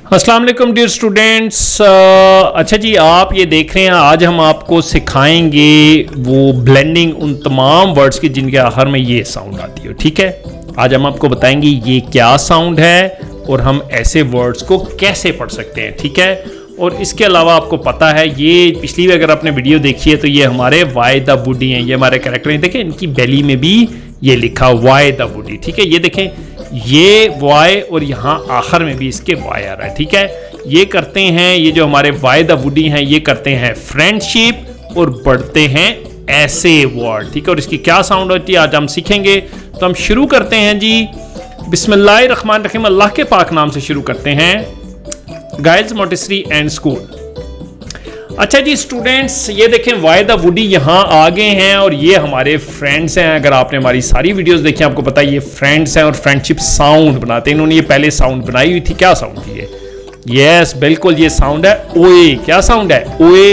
अस्सलाम वालेकुम dear students. अच्छा जी, आप ये देख रहे हैं, आज हम आपको सिखाएंगे वो ब्लेंडिंग उन तमाम वर्ड्स की जिनके आखिर में ये साउंड आती है। ठीक है, आज हम आपको बताएंगे ये क्या साउंड है और हम ऐसे वर्ड्स को कैसे पढ़ सकते हैं। ठीक है, और इसके अलावा आपको पता है, ये पिछली भी अगर आपने वीडियो देखी है तो ये हमारे वाई द वुडी हैं, ये हमारे कैरेक्टर हैं। देखें इनकी बेली में भी ये लिखा वाई द वुडी। ठीक है, ये देखें ये वाई और यहाँ आखिर में भी इसके वाई आ रहा है। ठीक है, ये करते हैं, ये जो हमारे वाई द वुडी हैं ये करते हैं फ्रेंडशिप और बढ़ते हैं ऐसे वर्ड। ठीक है, और इसकी क्या साउंड होती है आज हम सीखेंगे। तो हम शुरू करते हैं जी, बिस्मिल्लाहिर्रहमानिर्रहीम, अल्लाह के पाक नाम से शुरू करते हैं। Guides Montessori and school. अच्छा जी स्टूडेंट्स, ये देखें वाई द वुडी यहाँ आ गए हैं और ये हमारे फ्रेंड्स हैं। अगर आपने हमारी सारी वीडियोस देखी आपको पता है ये फ्रेंड्स हैं और फ्रेंडशिप साउंड बनाते हैं। इन्होंने ये पहले साउंड बनाई हुई थी। क्या साउंड थी ये? यस बिल्कुल, ये साउंड है ओए। क्या साउंड है? ओए।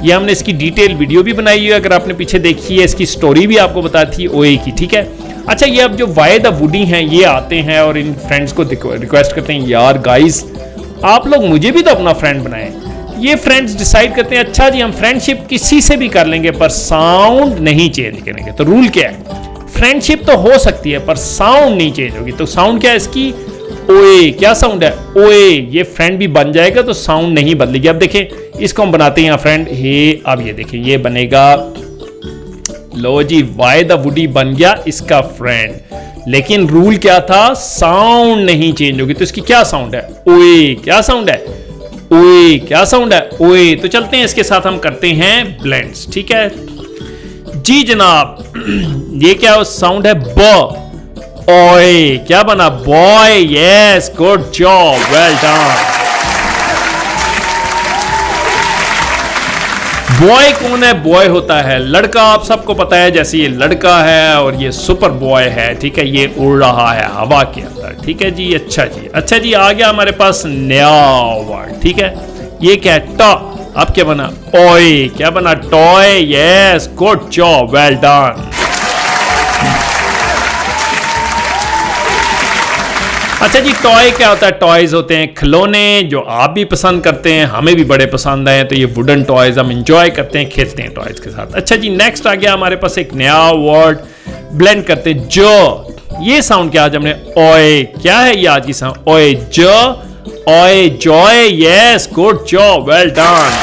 ये हमने इसकी डिटेल वीडियो भी बनाई हुई है, अगर आपने पीछे देखी है, इसकी स्टोरी भी आपको बताती है ओए की। ठीक है, अच्छा ये अब जो वाई द वुडी हैं ये आते हैं और इन फ्रेंड्स को रिक्वेस्ट करते हैं, यार गाइस आप लोग मुझे भी तो अपना फ्रेंड बनाएं। ये फ्रेंड्स डिसाइड करते हैं, अच्छा जी हम फ्रेंडशिप किसी से भी कर लेंगे पर साउंड नहीं चेंज करेंगे। तो रूल क्या है? फ्रेंडशिप तो हो सकती है पर साउंड नहीं चेंज होगी। तो साउंड क्या है इसकी? ओए। क्या साउंड है? ओए। ये फ्रेंड भी बन जाएगा तो साउंड नहीं बदलेगी। अब देखें इसको हम बनाते हैं फ्रेंड हे। अब ये देखें ये बनेगा, लो जी वाई द वुडी बन गया इसका फ्रेंड, लेकिन रूल क्या था? साउंड नहीं चेंज होगी। तो इसकी क्या साउंड है? ओए। क्या साउंड है? ओए। क्या साउंड है? ओए। तो चलते हैं इसके साथ हम करते हैं ब्लेंड्स। ठीक है जी जनाब, ये क्या साउंड है? ब। ओए। क्या बना? Boy. Yes good job, well done. Boy कौन है? बॉय होता है लड़का, आप सबको पता है। जैसे ये लड़का है और ये सुपर बॉय है। ठीक है, ये उड़ रहा है हवा के अंदर। ठीक है जी, अच्छा जी, अच्छा जी, आ गया हमारे पास नया वर्ड। ठीक है, ये क्या है? ट। अब क्या बना? ओए। क्या बना? Toy. Yes good job, well done. अच्छा जी, टॉय क्या होता है? टॉयज होते हैं खिलौने जो आप भी पसंद करते हैं, हमें भी बड़े पसंद हैं। तो ये वुडन टॉयज हम इंजॉय करते हैं, खेलते हैं टॉयज के साथ। अच्छा जी, नेक्स्ट आ गया हमारे पास एक नया वर्ड, ब्लेंड करते हैं जो। ये साउंड क्या आज हमने? ओए। क्या है ये आज की साउंड? ओए जो। ओए Joy. Yes good job, well done.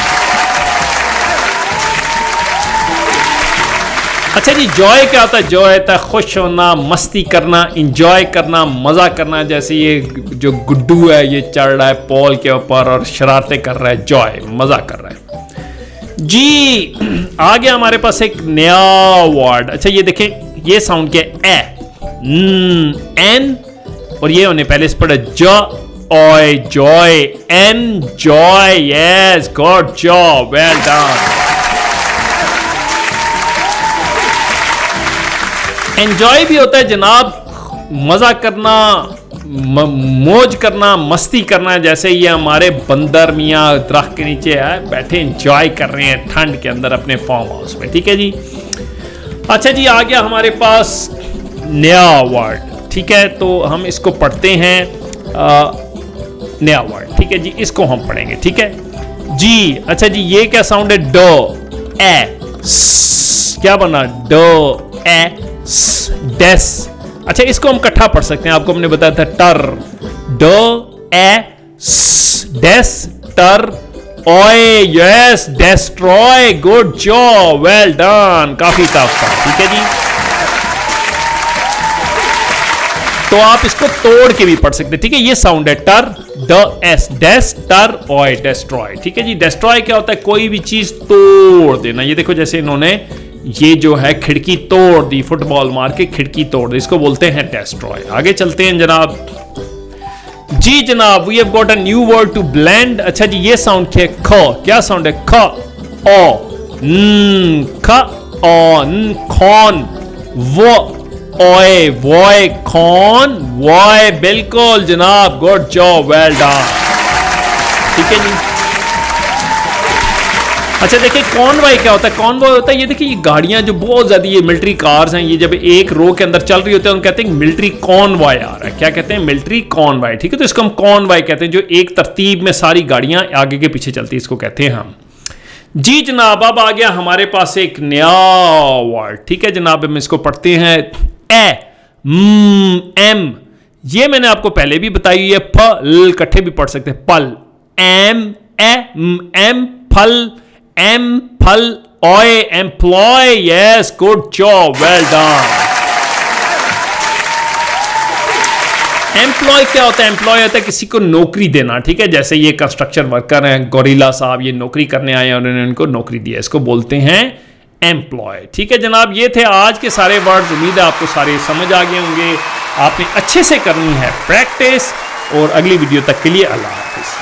अच्छा जी, जॉय क्या होता है? जॉय होता है खुश होना, मस्ती करना, इंजॉय करना, मजा करना। जैसे ये जो गुड्डू है ये चढ़ रहा है पॉल के ऊपर और शरारतें कर रहा है, जॉय मजा कर रहा है जी। आ गया हमारे पास एक नया वर्ड। अच्छा ये देखें ये साउंड क्या है? एन, और ये होने पहले से पढ़ा ज। Oy joy, enjoy. Yes good job, well done. Enjoy भी होता है जनाब, मजा करना, मौज करना, मस्ती करना। जैसे ये हमारे बंदर मियाँ दरख्त के नीचे है बैठे एंजॉय कर रहे हैं ठंड के अंदर अपने फार्म हाउस में। ठीक है जी, अच्छा जी, आ गया हमारे पास नया वर्ड। ठीक है, तो हम इसको पढ़ते हैं, नया वर्ड। ठीक है जी, इसको हम पढ़ेंगे। ठीक है जी, अच्छा जी, ये क्या साउंड है? ड ए। क्या बना? ड ए डेस। अच्छा इसको हम इकट्ठा पढ़ सकते हैं, आपको हमने बताया था टर। ड ए डेस टर ओए। Yes destroy, good job, well done. काफी टफ था। ठीक है जी, तो आप इसको तोड़ के भी पढ़ सकते हैं। ठीक है, ये साउंड है टर, ड एस, डेस टर ओए, डेस्ट्रॉय। ठीक है जी, डेस्ट्रॉय क्या होता है? कोई भी चीज तोड़ देना। ये देखो जैसे इन्होंने ये जो है खिड़की तोड़ दी, फुटबॉल मार के खिड़की तोड़ दी, इसको बोलते हैं डेस्ट्रॉय। आगे चलते हैं जनाब जी। जनाब we have got a new word to blend. अच्छा जी, ये साउंड क्या है? ख। क्या साउंड है? ख ओ। ख ओ खौन। वो ओए वॉय खौन वॉय। बिल्कुल जनाब, गुड जॉब, वेल डन। ठीक है जी, अच्छा देखिए कॉन्वॉय क्या होता है? कॉन्वॉय होता है ये देखिए, ये गाड़ियां जो बहुत ज्यादा, ये मिलिट्री कार्स हैं, ये जब एक रो के अंदर चल रही होती है उनको कहते हैं मिलिट्री कॉन्वॉय आ रहा है। क्या कहते हैं? Military convoy. ठीक है, तो इसको हम कॉन्वॉय कहते हैं, जो एक तरतीब में सारी गाड़ियां आगे के पीछे चलती है, इसको कहते हैं हम। जी जनाब, अब आ गया हमारे पास एक नया वर्ड। ठीक है जनाब, हम इसको पढ़ते हैं एम। ये मैंने आपको पहले भी बताई है, पल इकट्ठे भी पढ़ सकते हैं, पल, एम एम फल, एम फल, oy, employ. Yes, good job, well done. Employ क्या होता है? एम्प्लॉय होता है किसी को नौकरी देना। ठीक है, जैसे ये कंस्ट्रक्शन वर्कर हैं, गोरिल्ला साहब, ये नौकरी करने आए और उन्होंने उनको नौकरी दी है, इसको बोलते हैं एम्प्लॉय। ठीक है जनाब, ये थे आज के सारे वर्ड्स। उम्मीद है आपको सारे समझ आ गए होंगे। आपने अच्छे से करनी है प्रैक्टिस। और अगली वीडियो तक के लिए अल्लाह हाफिज।